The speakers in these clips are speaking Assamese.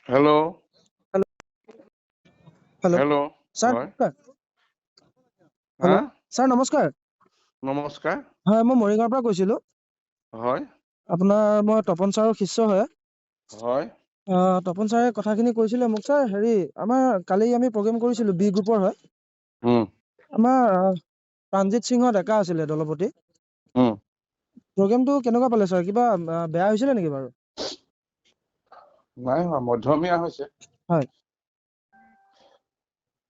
Hello'. Hello' hello' hello' sir হয় নমস্কাৰ হা হেল্ল' স্যাৰ নমস্কাৰ নমস্কাৰ হয় মই মৰিগাঁৱৰ পৰা কৈছিলোঁ হয় আপোনাৰ মই তপন ছাৰৰ শিষ্য হয় হয় তপন ছাৰে কথাখিনি কৈছিলে মোক ছাৰ হেৰি আমাৰ কালি আমি প্ৰগ্ৰেম কৰিছিলোঁ বি গ্ৰুপৰ হয় উম আমাৰ প্ৰাণজিৎ সিংহ ডেকা আছিলে দলপতি উম প্ৰগ্ৰেমটো কেনেকুৱা পালে ছাৰ কিবা বেয়া হৈছিলে নেকি বাৰু নাই হোৱা মধ্যমীয়া হৈছে হয়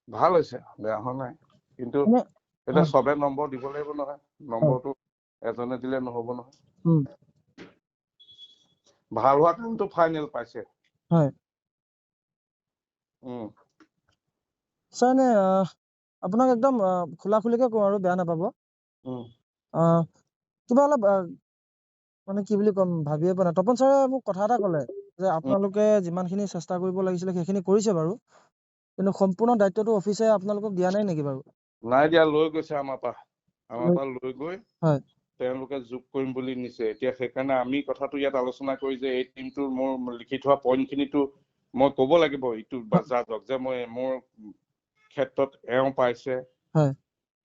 ভাল হৈছে বেয়া হোৱা নাই কিন্তু মানে এতিয়া হয় চবে নম্বৰ দিব লাগিব নহয় হয় নম্বৰটো এজনে দিলে নহ'ব নহয় উম, ভাল হোৱা কাৰণটো ফাইনেল পাইছে হয় উম ছাৰ এনে আপোনাক একদম খোলা খুলিকে কওঁ আৰু বেয়া নাপাব উম কিবা অলপ মানে কি বুলি ক'ম ভাবিয়ে পোৱা নাই তপন ছাৰে মোক কথা এটা ক'লে যে উম আপোনালোকে যিমানখিনি চেষ্টা কৰিব লাগিছিলে সেইখিনি কৰিছে বাৰু কিন্তু সম্পূৰ্ণ দায়িত্বটো অফিচে আপোনালোকক দিয়া নাই নেকি বাৰু নাই দিয়া লৈ গৈছে আমাৰ পৰা লৈ গৈ হয় তেওঁলোকে যোগ কৰিম বুলি নিছে এতিয়া সেইকাৰণে আমি কথাটো ইয়াত আলোচনা কৰি যে এই টিমটোৰ মোৰ লিখি থোৱা পইণ্টখিনিতো মই ক'ব লাগিব ইটো বাজাজক যে মই মোৰ ক্ষেত্ৰত এওঁ পাইছে হয়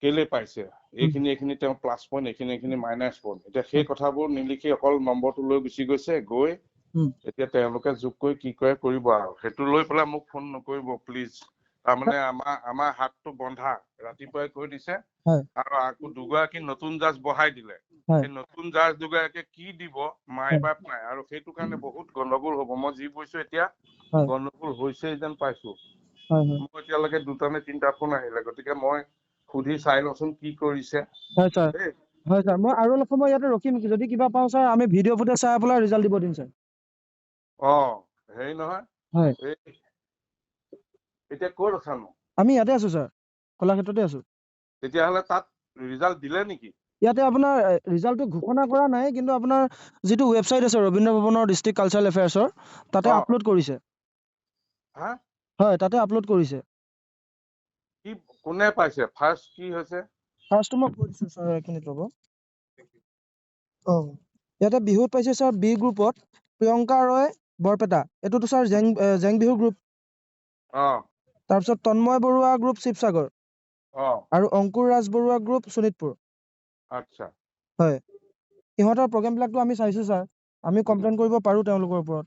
কেলে পাইছে উম, এইখিনি তেওঁ প্লাছ পইণ্ট এইখিনি মাইনাছ পইণ্ট এতিয়া সেই হয়, কথাবোৰ নিলিখি অকল নম্বৰটো লৈ গুচি গৈছে গৈ উম, এতিয়া তেওঁলোকে যোগ কৰি কি কৰে কৰিব আৰু সেইটো লৈ পেলাই মোক ফোন নকৰিব প্লিজ তাৰমানে আমাৰ হাতটো বন্ধা ৰাতিপুৱাই কৈ দিছে হয় আৰু আকৌ দুগৰাকী নতুন জাজ বহাই দিলে হয় সেই নতুন জাজ দুগৰাকীয়ে কি দিব মাই হয় বাপ নাই আৰু সেইটো কাৰণে বহুত গণ্ডগোল হ'ব মই যি বুজিছো এতিয়া হয় গণ্ডগোল হৈছে যেন পাইছো হয় হয় মোৰ এতিয়ালৈকে 2টা নে 3টা ফোন আহিলে গতিকে মই সুধি চাই লওঁচোন কি কৰিছে হয় ছাৰ দেই হয় ছাৰ মই আৰু অলপ সময় ইয়াতে ৰখিম যদি কিবা পাওঁ ছাৰ আমি ভিডিঅ' ফুটেজ চাই পেলাই ৰিজাল্ট দিব দিম ছাৰ হেৰি নহয় হয় এই এতিয়া ক'ত আছানো আমি ইয়াতে আছো ছাৰ কলাক্ষেত্ৰতে আছো তেতিয়াহ'লে তাত ৰিজাল্ট দিলে নেকি ইয়াতে আপোনাৰ ৰিজাল্টটো ঘোষণা কৰা নাই কিন্তু আপোনাৰ যিটো ৱেবছাইট আছে ৰবীন্দ্ৰ ভৱনৰ ডিষ্ট্ৰিক্ট কালচাৰেল এফেয়াৰ্ছৰ তাতে অ আপলোড কৰিছে হা হয় তাতে আপলোড কৰিছে কি কোনে পাইছে ফাৰ্ষ্ট কি হৈছে ফাৰ্ষ্টটো মই কৈ দিছোঁ ছাৰ এক মিনিট ৰ'ব ইয়াতে বিহুত পাইছে ছাৰ বি গ্ৰুপত প্ৰিয়ংকা ৰয় বৰপেটা এইটোতো ছাৰ জেং বিহু গ্ৰুপ অ তাৰপিছত তন্ময় বৰুৱা গ্ৰুপ শিৱসাগৰ অ আৰু অংকুৰ ৰাজ বৰুৱা গ্ৰুপ শোণিতপুৰ আচ্ছা হয় ইহঁতৰ প্ৰগ্ৰেমবিলাকতো আমি চাইছো ছাৰ আমি উম কমপ্লেইন কৰিব পাৰোঁ তেওঁলোকৰ ওপৰত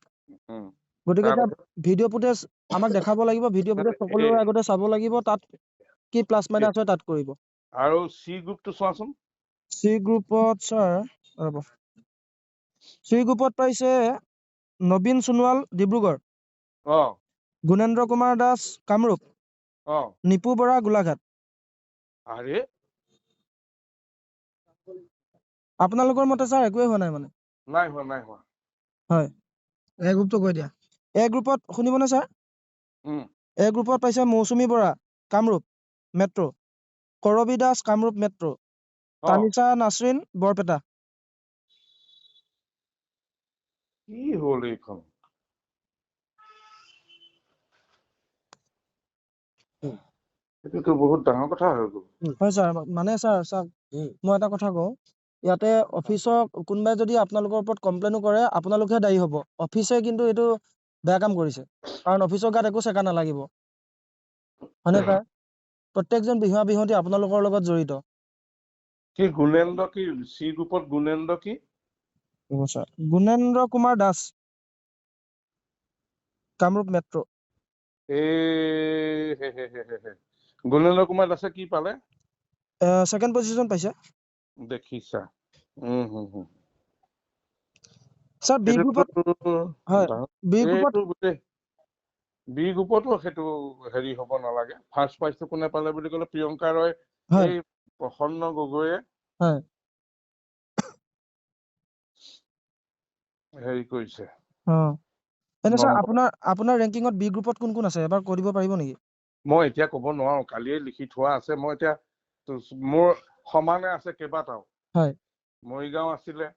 উম গতিকে এতিয়া তাৰপিছত ভিডিঅ' ফুটেজ আমাক দেখাব লাগিব ভিডিঅ' ফুটেজ সকলোৰে আগতে চাব লাগিব তাত কি প্লাছ মাইনাছ হয় তাত কৰিব আৰু চি গ্ৰুপটো চোৱাচোন চি গ্ৰুপত ছাৰ ৰ'ব চি গ্ৰুপত পাইছে নবীন সোণোৱাল ডিব্ৰুগড় অ গুণেন্দ্ৰ কুমাৰ দাস কামৰূপ অ নিপু বৰা গোলাঘাট আৰে আপোনালোকৰ মতে ছাৰ একোৱেই হোৱা নাই মানে নাই হোৱা হয় এ গ্ৰুপটো কৈ দিয়া এ গ্ৰুপত শুনিবনে ছাৰ উম এ গ্ৰুপত পাইছে মৌচুমী বৰা কামৰূপ মেট্ৰ' কৰবী দাস কামৰূপ মেট্ৰ' অ তানিছা নাছৰিন বৰপেটা কি হ'ল এইখন এইটোতো বহুত ডাঙৰ কথা হৈ গ'ল হয় ছাৰ মানে ছাৰ চাওক মই এটা কথা কওঁ ইয়াতে অফিচক কোনোবাই যদি আপোনালোকৰ ওপৰত কমপ্লেইনো কৰে আপোনালোকহে দায়ী হ'ব অফিচে কিন্তু এইটো বেয়া কাম কৰিছে কাৰণ অফিচৰ গাত একো চেকা নালাগিব হয়নে ছাৰ প্ৰত্যেকজন বিহুৱা বিহুৱতী আপোনালোকৰ লগত জড়িত কি গুণেন্দ্ৰ কি চি গ্ৰুপত গুণেন্দ্ৰ কি ছাৰ গুণেন্দ্ৰ কুমাৰ দাস কামৰূপ মেট্ৰ' গুণেন্দ্ৰ কুমাৰ দাসে কি পালে ছেকেণ্ড পজিশ্যন পাইছে দেখিছা ছাৰ বি গ্ৰুপত হয় বি গ্ৰুপত এইটো গোটেই বি গ্ৰুপতো সেইটো হেৰি হ'ব নালাগে ফাৰ্ষ্ট প্ৰাইজটো কোনে পালে বুলি ক'লে প্ৰিয়ংকা ৰয় হয় এই প্ৰসন্ন গগৈয়ে হয় হেৰি কৰিছে এনে ছাৰ নম্বৰ আপোনাৰ ৰেংকিঙত বি গ্ৰুপত কোন কোন আছে এবাৰ কৈ দিব পাৰিব নেকি মই এতিয়া ক'ব নোৱাৰো কালিয়ে লিখি থোৱা আছে মই এতিয়া মোৰ সমানে আছে কেইবাটাও হয় মৰিগাঁও আছিলে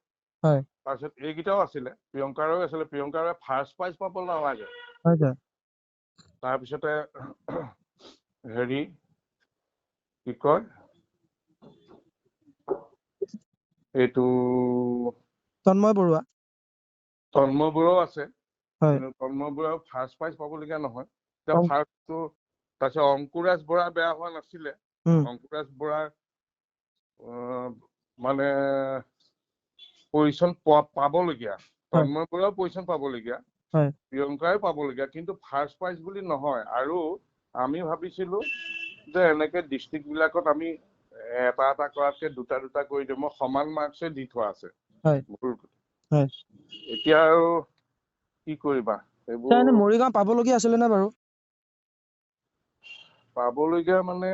হয় তাৰপিছত এইকেইটাও আছিলে প্ৰিয়ংকাৰো আছিলে প্ৰিয়ংকাৰে ফাৰ্ষ্ট প্ৰাইজ পাব নালাগে হয় ছাৰ তাৰপিছতে হেৰি কি কয় এইটো তন্ময় বৰুৱা তন্ময়বোৰো আছে হয় কিন্তু তন্ময় বৰাও ফাৰ্ষ্ট প্ৰাইজ পাবলগীয়া নহয়। এতিয়া অং- ফাৰ্ষ্টটো তাৰপিছত অংকুৰাজ বৰা বেয়া হোৱা নাছিলে। উম, অংকুৰাজ বৰাৰ মানে পজিশ্যন পাবলগীয়া, হয় তন্ময় বৰাও পজিশ্যন পাবলগীয়া, হয় প্ৰিয়ংকাই পাবলগীয়া, কিন্তু ফাৰ্ষ্ট প্ৰাইজ বুলি নহয়। আৰু আমি ভাবিছিলো যে এনেকে ডিষ্ট্ৰিক্ট বিলাকত আমি এটা এটা কৰাতকে দুটা দুটা কৰি দিওঁ। মই সমান মাৰ্কছে দি থোৱা আছে। হয় হয়। এতিয়া আৰু কি কৰিবা, এতিয়া এইবোৰ এনে মৰিগাঁও পাবলগীয়া আছিলে নে বাৰু? পাবলগীয়া মানে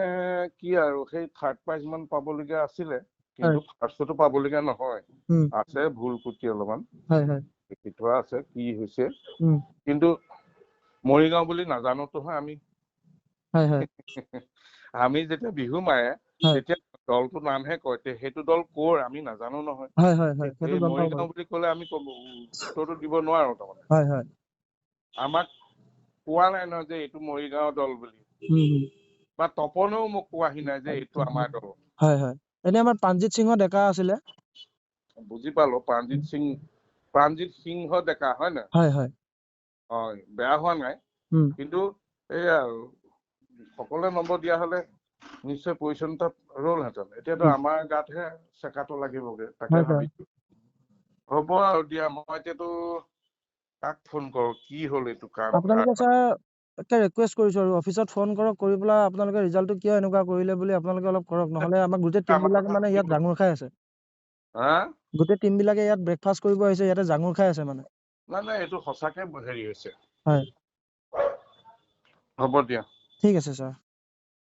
কি আৰু সেই থাৰ্ড প্ৰাইজ মান পাবলগীয়া আছিলে, হয় কিন্তু ফাৰ্ষ্টতো পাবলগীয়া নহয়। উম, আছে ভুল কুটি অলপমান হয় হয় লিখি থোৱা আছে, কি হৈছে। উম, কিন্তু মৰিগাঁও বুলি নাজানোতো আমি। হয় হয় আমি যেতিয়া বিহু মাৰে হয় তেতিয়া দলটোৰ নামহে কয়, সেইটো দল ক'ৰ আমি নাজানো নহয়। হয় হয় হয় সেইটো এই গম পাওঁ বাৰু। মৰিগাঁও বুলি ক'লে আমি উত্তৰটো দিব নোৱাৰো তাৰমানে। হয় হয় আমাক কোৱা নাই নহয় যে এইটো মৰিগাঁও দল বুলি, উম, বা তপনেও মোক কোৱাহি নাই যে এইটো আমাৰ দল। হয় হয়। এনে আমাৰ প্ৰাণজিৎ সিংহ ডেকা আছিলে। বুজি পালো, প্ৰাণজিৎ সিংহ ডেকা হয় নাই? হয় হয় হয়, বেয়া হোৱা নাই। উম, কিন্তু এইয়া আৰু সকলোৱে নম্বৰ দিয়া হলে নিশ্চয় পজিশ্যন তাত ৰলহেঁতেন। এতিয়াতো উম, আমাৰ গাতহে চেকাটো লাগিবগে, তাকে হয় ছাৰ। ভাবিছো। হ'ব আৰু দিয়া, মই এতিয়াতো কাক ফোন কৰো, কি হ'ল এইটো কাম। আপোনালোকে ছাৰ একে ৰিকুৱেষ্ট কৰিছো আৰু অফিচত ফোন কৰক, কৰি পেলাই আপোনালোকে ৰিজাল্টটো কিয় এনেকুৱা কৰিলে বুলি আপোনালোকে অলপ কৰক, নহলে আমাৰ গোটেই টিম আমাৰ বিলাক কথা মানে ইয়াত শুনিব। জাঙুৰ খাই আছে। হা? গোটেই টিম বিলাকে ইয়াত ব্ৰেকফাষ্ট কৰিব আহিছে, ইয়াতে জাঙুৰ খাই আছে মানে। নাই এইটো সঁচাকে হেৰি হৈছে। হয় হ'ব দিয়া। ঠিক আছে ছাৰ।